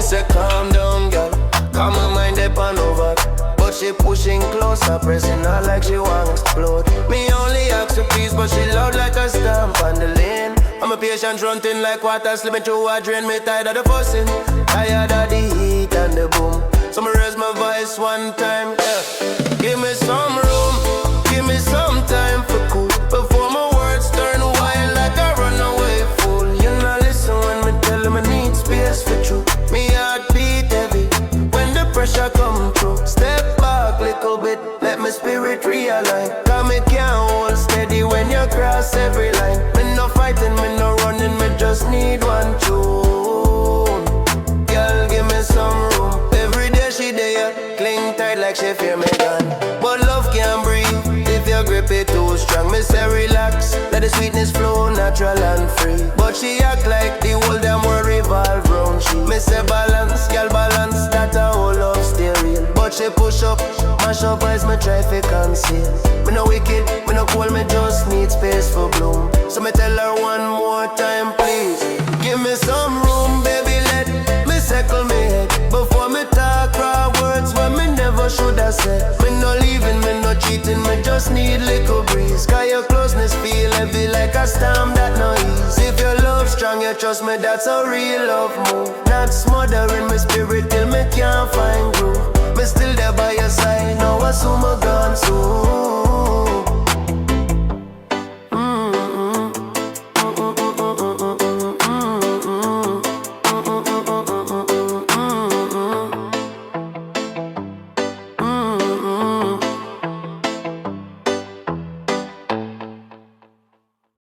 say calm down, girl. Calm my mind up and over. But she pushing closer, pressing her like she want to explode. Me only ask her please, but she loud like a stamp on the lane. I'm a patient running like water slipping through a drain. Me tired of the fussing, tired of the heat and the boom. So me raise my voice one time, yeah. Give me some room, give me some time for cool. Before my words turn wild like a runaway fool. You know listen when me tell him I need space for truth. Me heart beat heavy when the pressure come through. Step back little bit, let my spirit realign. Cause me can't hold steady when you cross every line. Me no fighting, me no running, me just need one tune. Girl, give me some room. Every day she there, cling tight like she fear me gone. But love can't breathe if you grip it too strong. Me say relax, let the sweetness flow natural and free. But she act like the whole damn world revolve round she. Me say balance, girl balance, that a whole love stay real. But she push up, mash up eyes, me try to conceal. Me no wicked, me no cold, me just need space for bloom. So me tell her one more time please, give me some room baby, let me circle me head. Before me talk raw words when me never should have said. Me no leaving, me no cheating, me just need little breeze. Cause your closeness feel heavy like a storm that no ease. If your love strong, you trust me, that's a real love move. Not smothering my spirit till me can't find groove. Me still there by your side, now I assume a girl.